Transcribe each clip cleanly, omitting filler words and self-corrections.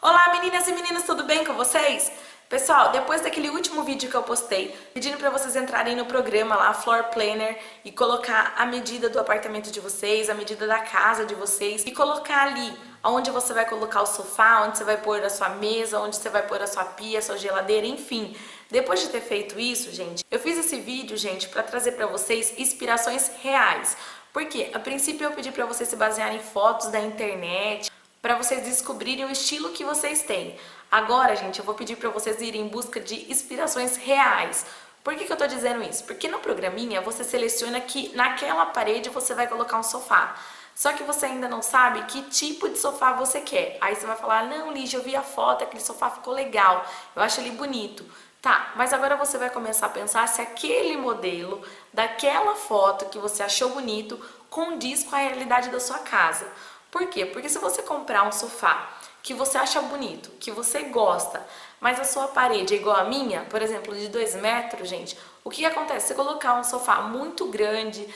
Olá meninas e meninos, tudo bem com vocês? Pessoal, depois daquele último vídeo que eu postei, pedindo para vocês entrarem no programa lá, Floor Planner, e colocar a medida do apartamento de vocês, a medida da casa de vocês, e colocar ali onde você vai colocar o sofá, onde você vai pôr a sua mesa, onde você vai pôr a sua pia, a sua geladeira, enfim. Depois de ter feito isso, gente, eu fiz esse vídeo, gente, para trazer para vocês inspirações reais. Porque, a princípio, eu pedi para vocês se basearem em fotos da internet, para vocês descobrirem o estilo que vocês têm. Agora, gente, eu vou pedir para vocês irem em busca de inspirações reais. Por que eu tô dizendo isso? Porque no programinha você seleciona que naquela parede você vai colocar um sofá. Só que você ainda não sabe que tipo de sofá você quer. Aí você vai falar, não, Lígia, eu vi a foto, aquele sofá ficou legal, eu acho ele bonito. Tá, mas agora você vai começar a pensar se aquele modelo daquela foto que você achou bonito condiz com a realidade da sua casa. Por quê? Porque se você comprar um sofá que você acha bonito, que você gosta, mas a sua parede é igual a minha, por exemplo, de 2 metros, gente, o que acontece? Você colocar um sofá muito grande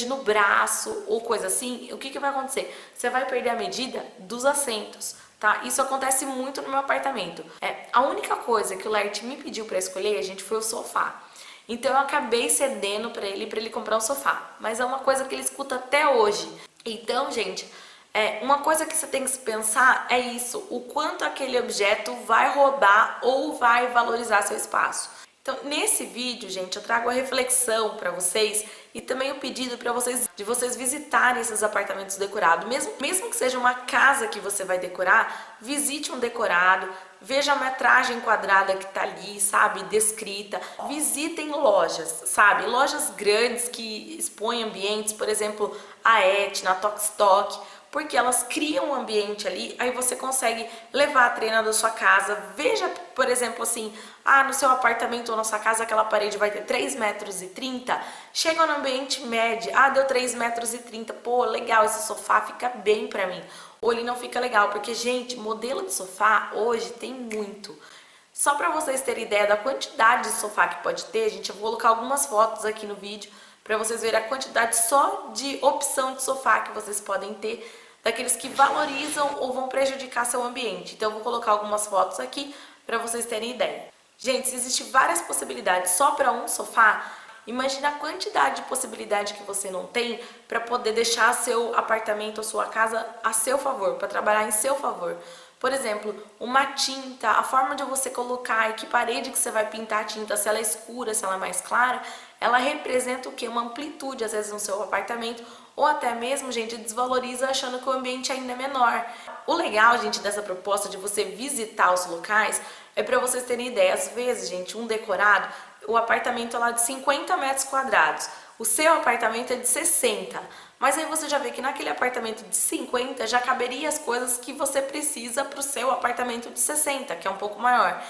no braço ou coisa assim, o que vai acontecer? Você vai perder a medida dos assentos, tá? Isso acontece muito no meu apartamento. A única coisa que o Laert me pediu para escolher, gente, foi o sofá. Então eu acabei cedendo para ele comprar um sofá. Mas é uma coisa que ele escuta até hoje. Então, gente, uma coisa que você tem que pensar é isso, o quanto aquele objeto vai roubar ou vai valorizar seu espaço. Então, nesse vídeo, gente, eu trago a reflexão para vocês e também o pedido para vocês visitarem esses apartamentos decorados. Mesmo que seja uma casa que você vai decorar, visite um decorado, veja a metragem quadrada que tá ali, sabe, descrita. Visitem lojas, sabe, lojas grandes que expõem ambientes, por exemplo, a Etna, a Tok, porque elas criam um ambiente ali, aí você consegue levar a treina da sua casa. Veja, por exemplo, assim, no seu apartamento ou na sua casa aquela parede vai ter 3,30 metros. Chega no ambiente médio, deu 3,30 metros. Pô, legal, esse sofá fica bem pra mim. Ou ele não fica legal, porque, gente, modelo de sofá hoje tem muito. Só para vocês terem ideia da quantidade de sofá que pode ter, gente, eu vou colocar algumas fotos aqui no vídeo para vocês verem a quantidade só de opção de sofá que vocês podem ter, daqueles que valorizam ou vão prejudicar seu ambiente. Então eu vou colocar algumas fotos aqui para vocês terem ideia. Gente, se existem várias possibilidades só para um sofá, imagina a quantidade de possibilidade que você não tem para poder deixar seu apartamento ou sua casa a seu favor, para trabalhar em seu favor. Por exemplo, uma tinta, a forma de você colocar e que parede que você vai pintar a tinta, se ela é escura, se ela é mais clara, ela representa o quê? Uma amplitude, às vezes, no seu apartamento, ou até mesmo, gente, desvaloriza achando que o ambiente ainda é menor. O legal, gente, dessa proposta de você visitar os locais é para vocês terem ideia. Às vezes, gente, um decorado, o apartamento é lá de 50 metros quadrados, o seu apartamento é de 60. Mas aí você já vê que naquele apartamento de 50 já caberia as coisas que você precisa para o seu apartamento de 60, que é um pouco maior.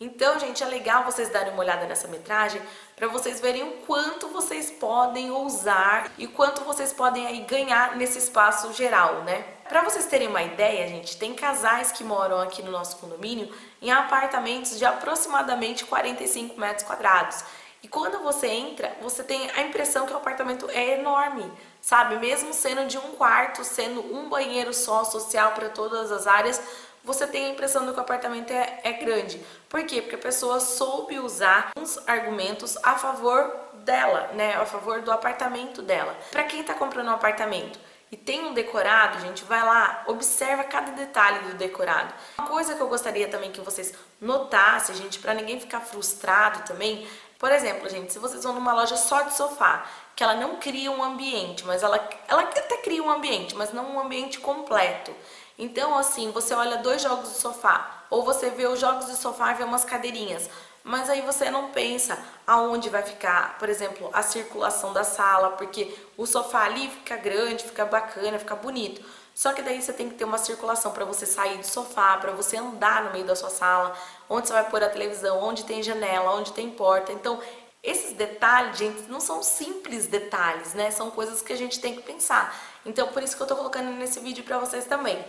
Então, gente, é legal vocês darem uma olhada nessa metragem para vocês verem o quanto vocês podem ousar e quanto vocês podem aí ganhar nesse espaço geral, né? Para vocês terem uma ideia, gente, tem casais que moram aqui no nosso condomínio em apartamentos de aproximadamente 45 metros quadrados. E quando você entra, você tem a impressão que o apartamento é enorme, sabe? Mesmo sendo de um quarto, sendo um banheiro só, social para todas as áreas, você tem a impressão de que o apartamento é grande. Por quê? Porque a pessoa soube usar uns argumentos a favor dela, né? A favor do apartamento dela. Para quem está comprando um apartamento e tem um decorado, gente, vai lá, observa cada detalhe do decorado. Uma coisa que eu gostaria também que vocês notassem, gente, para ninguém ficar frustrado também. Por exemplo, gente, se vocês vão numa loja só de sofá, que ela não cria um ambiente, mas ela até cria um ambiente, mas não um ambiente completo. Então, assim, você olha 2 jogos de sofá, ou você vê os jogos de sofá e vê umas cadeirinhas, mas aí você não pensa aonde vai ficar, por exemplo, a circulação da sala, porque o sofá ali fica grande, fica bacana, fica bonito. Só que daí você tem que ter uma circulação para você sair do sofá, para você andar no meio da sua sala, onde você vai pôr a televisão, onde tem janela, onde tem porta. Então, esses detalhes, gente, não são simples detalhes, né? São coisas que a gente tem que pensar. Então, por isso que eu tô colocando nesse vídeo para vocês também.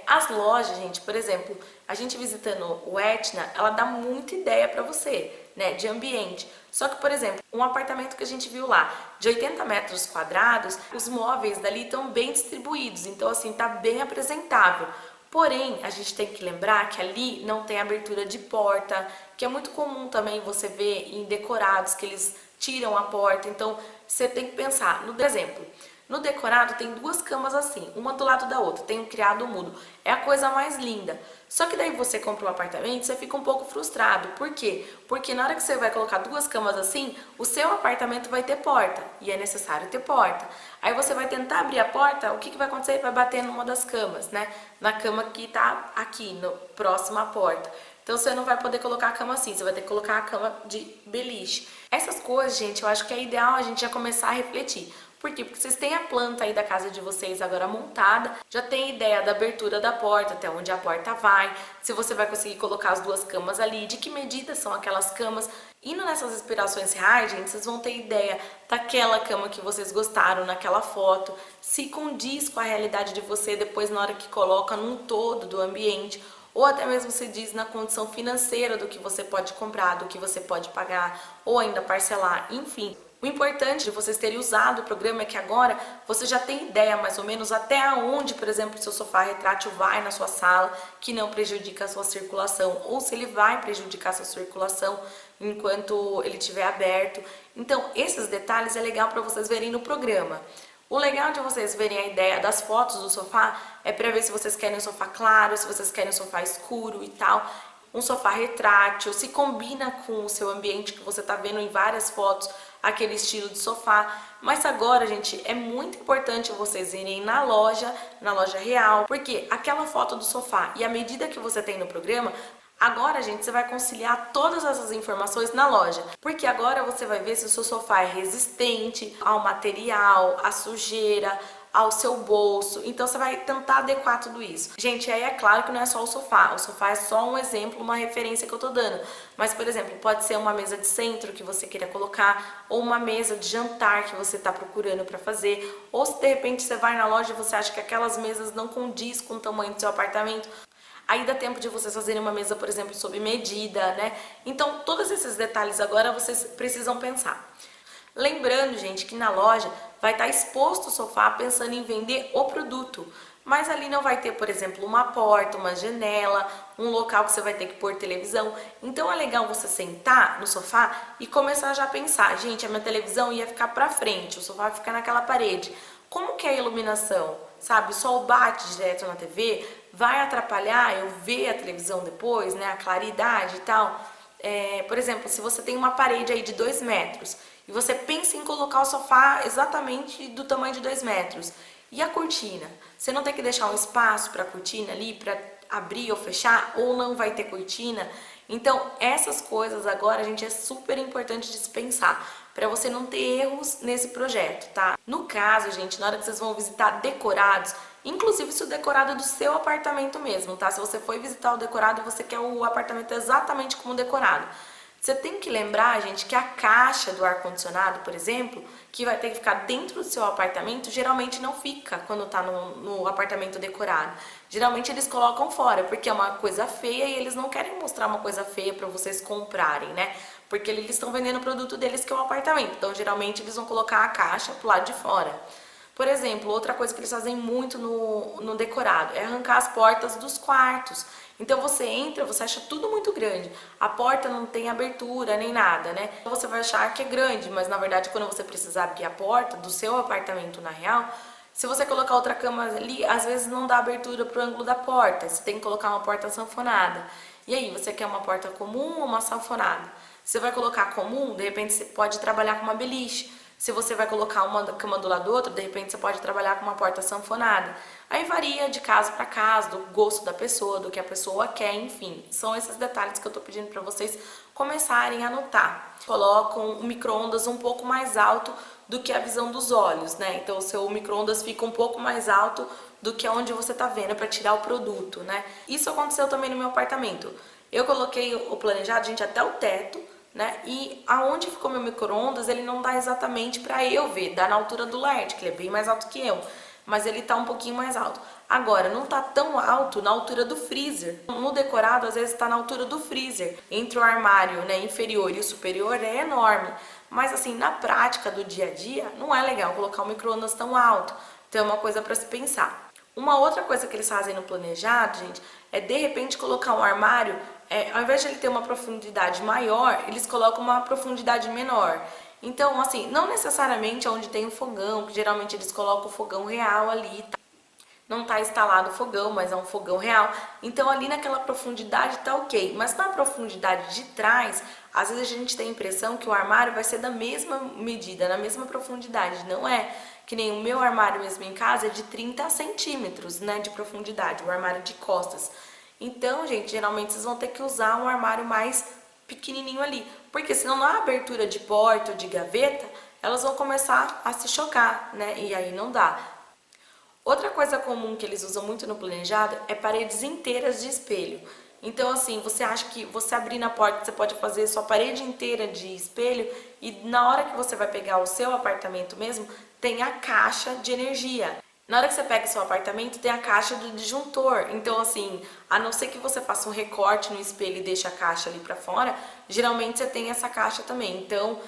As lojas, gente, por exemplo, a gente visitando o Etna, ela dá muita ideia para você, né, de ambiente. Só que, por exemplo, um apartamento que a gente viu lá, de 80 metros quadrados, os móveis dali estão bem distribuídos, então assim, tá bem apresentável. Porém, a gente tem que lembrar que ali não tem abertura de porta, que é muito comum também você ver em decorados que eles tiram a porta. Então, você tem que pensar, no exemplo, no decorado tem duas camas assim, uma do lado da outra, tem um criado mudo. É a coisa mais linda. Só que daí você compra um apartamento, você fica um pouco frustrado. Por quê? Porque na hora que você vai colocar duas camas assim, o seu apartamento vai ter porta, e é necessário ter porta. Aí você vai tentar abrir a porta, o que vai acontecer? Vai bater numa das camas, né? Na cama que tá aqui, próxima à porta. Então você não vai poder colocar a cama assim, você vai ter que colocar a cama de beliche. Essas coisas, gente, eu acho que é ideal a gente já começar a refletir. Por quê? Porque vocês têm a planta aí da casa de vocês agora montada, já tem ideia da abertura da porta, até onde a porta vai, se você vai conseguir colocar as duas camas ali, de que medidas são aquelas camas. Indo nessas inspirações reais, gente, vocês vão ter ideia daquela cama que vocês gostaram naquela foto, se condiz com a realidade de você depois na hora que coloca num todo do ambiente, ou até mesmo se diz na condição financeira do que você pode comprar, do que você pode pagar, ou ainda parcelar, enfim. O importante de vocês terem usado o programa é que agora você já tem ideia mais ou menos até onde, por exemplo, o seu sofá retrátil vai na sua sala, que não prejudica a sua circulação, ou se ele vai prejudicar a sua circulação enquanto ele estiver aberto. Então, esses detalhes é legal para vocês verem no programa. O legal de vocês verem a ideia das fotos do sofá é para ver se vocês querem um sofá claro, se vocês querem um sofá escuro e tal. Um sofá retrátil, se combina com o seu ambiente que você está vendo em várias fotos, aquele estilo de sofá. Mas agora, gente, é muito importante vocês irem na loja real, porque aquela foto do sofá e a medida que você tem no programa, agora, gente, você vai conciliar todas essas informações na loja, porque agora você vai ver se o seu sofá é resistente ao material, à sujeira, ao seu bolso. Então você vai tentar adequar tudo isso. Gente, aí é claro que não é só o sofá é só um exemplo, uma referência que eu tô dando. Mas, por exemplo, pode ser uma mesa de centro que você queira colocar, ou uma mesa de jantar que você tá procurando para fazer, ou se de repente você vai na loja e você acha que aquelas mesas não condiz com o tamanho do seu apartamento, aí dá tempo de vocês fazerem uma mesa, por exemplo, sob medida, né? Então, todos esses detalhes agora vocês precisam pensar. Lembrando, gente, que na loja vai estar exposto o sofá pensando em vender o produto, mas ali não vai ter, por exemplo, uma porta, uma janela, um local que você vai ter que pôr televisão. Então é legal você sentar no sofá e começar já a pensar, gente, a minha televisão ia ficar pra frente, o sofá vai ficar naquela parede. Como que é a iluminação? Sabe, o sol bate direto na TV, vai atrapalhar eu ver a televisão depois, né, a claridade e tal. Por exemplo, se você tem uma parede aí de 2 metros e você pensa em colocar o sofá exatamente do tamanho de 2 metros, e a cortina? Você não tem que deixar um espaço para a cortina ali, para abrir ou fechar, ou não vai ter cortina? Então, essas coisas agora, gente, é super importante de se pensar, para você não ter erros nesse projeto, tá? No caso, gente, na hora que vocês vão visitar decorados, inclusive se o decorado é do seu apartamento mesmo, tá? Se você foi visitar o decorado e você quer o apartamento exatamente como decorado, você tem que lembrar, gente, que a caixa do ar-condicionado, por exemplo, que vai ter que ficar dentro do seu apartamento, geralmente não fica quando tá no apartamento decorado. Geralmente eles colocam fora, porque é uma coisa feia e eles não querem mostrar uma coisa feia para vocês comprarem, né? Porque eles estão vendendo o produto deles, que é o apartamento. Então, geralmente, eles vão colocar a caixa pro lado de fora. Por exemplo, outra coisa que eles fazem muito no decorado é arrancar as portas dos quartos. Então você entra, você acha tudo muito grande. A porta não tem abertura nem nada, né? Você vai achar que é grande, mas na verdade quando você precisar abrir a porta do seu apartamento na real, se você colocar outra cama ali, às vezes não dá abertura pro ângulo da porta. Você tem que colocar uma porta sanfonada. E aí, você quer uma porta comum ou uma sanfonada? Você vai colocar comum, de repente você pode trabalhar com uma beliche. Se você vai colocar uma cama do lado do outro, de repente você pode trabalhar com uma porta sanfonada. Aí varia de caso para caso, do gosto da pessoa, do que a pessoa quer, enfim. São esses detalhes que eu tô pedindo para vocês começarem a notar. Colocam o micro-ondas um pouco mais alto do que a visão dos olhos, né? Então o seu micro-ondas fica um pouco mais alto do que onde você tá vendo para tirar o produto, né? Isso aconteceu também no meu apartamento. Eu coloquei o planejado, gente, até o teto, né? E aonde ficou meu micro-ondas, ele não dá exatamente para eu ver, dá na altura do LED, que ele é bem mais alto que eu, mas ele tá um pouquinho mais alto. Agora, não tá tão alto na altura do freezer. No decorado, às vezes tá na altura do freezer. Entre o armário, né, inferior e o superior é enorme. Mas assim, na prática do dia a dia, não é legal colocar o micro-ondas tão alto. Então é uma coisa para se pensar. Uma outra coisa que eles fazem no planejado, gente, é de repente colocar um armário, ao invés de ele ter uma profundidade maior, eles colocam uma profundidade menor. Então, assim, não necessariamente onde tem o fogão, que geralmente eles colocam o fogão real ali, tá? Não está instalado o fogão, mas é um fogão real. Então ali naquela profundidade tá ok. Mas na profundidade de trás, às vezes a gente tem a impressão que o armário vai ser da mesma medida, na mesma profundidade. Não é. Que nem o meu armário mesmo em casa é de 30 centímetros, né, de profundidade, o armário de costas. Então, gente, geralmente vocês vão ter que usar um armário mais pequenininho ali. Porque senão na abertura de porta ou de gaveta, elas vão começar a se chocar, né, e aí não dá. Outra coisa comum que eles usam muito no planejado é paredes inteiras de espelho. Então, assim, você acha que você abrir na porta, você pode fazer sua parede inteira de espelho e na hora que você vai pegar o seu apartamento mesmo, tem a caixa de energia. Na hora que você pega o seu apartamento, tem a caixa do disjuntor. Então, assim, a não ser que você faça um recorte no espelho e deixe a caixa ali pra fora, geralmente você tem essa caixa também. Então,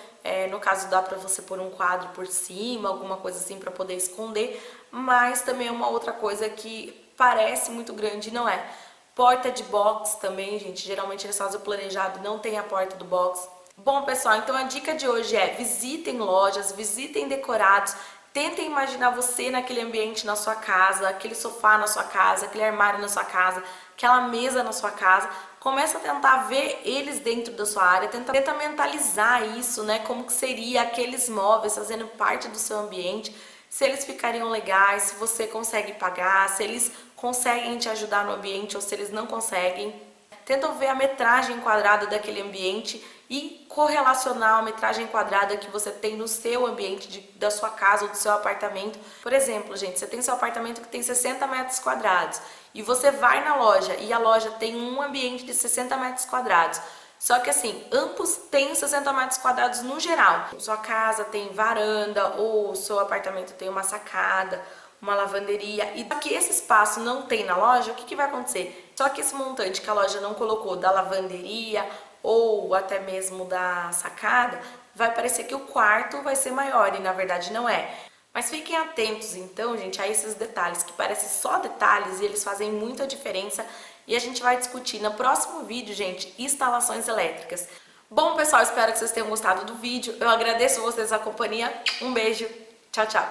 no caso, dá pra você pôr um quadro por cima, alguma coisa assim pra poder esconder. Mas também é uma outra coisa que parece muito grande e não é. Porta de box também, gente. Geralmente eles fazem o planejado, não tem a porta do box. Bom, pessoal, então a dica de hoje é: visitem lojas, visitem decorados. Tentem imaginar você naquele ambiente na sua casa, aquele sofá na sua casa, aquele armário na sua casa, aquela mesa na sua casa. Começa a tentar ver eles dentro da sua área, tenta mentalizar isso, né? Como que seria aqueles móveis fazendo parte do seu ambiente, se eles ficariam legais, se você consegue pagar, se eles conseguem te ajudar no ambiente ou se eles não conseguem. Tentam ver a metragem quadrada daquele ambiente e correlacionar a metragem quadrada que você tem no seu ambiente, da sua casa ou do seu apartamento. Por exemplo, gente, você tem seu apartamento que tem 60 metros quadrados e você vai na loja e a loja tem um ambiente de 60 metros quadrados. Só que assim, ambos têm 60 metros quadrados no geral. Sua casa tem varanda ou seu apartamento tem uma sacada, uma lavanderia, e que esse espaço não tem na loja, o que vai acontecer? Só que esse montante que a loja não colocou da lavanderia ou até mesmo da sacada, vai parecer que o quarto vai ser maior e na verdade não é. Mas fiquem atentos então, gente, a esses detalhes, que parecem só detalhes e eles fazem muita diferença, e a gente vai discutir no próximo vídeo, gente, instalações elétricas. Bom, pessoal, espero que vocês tenham gostado do vídeo. Eu agradeço vocês a companhia. Um beijo. Tchau, tchau.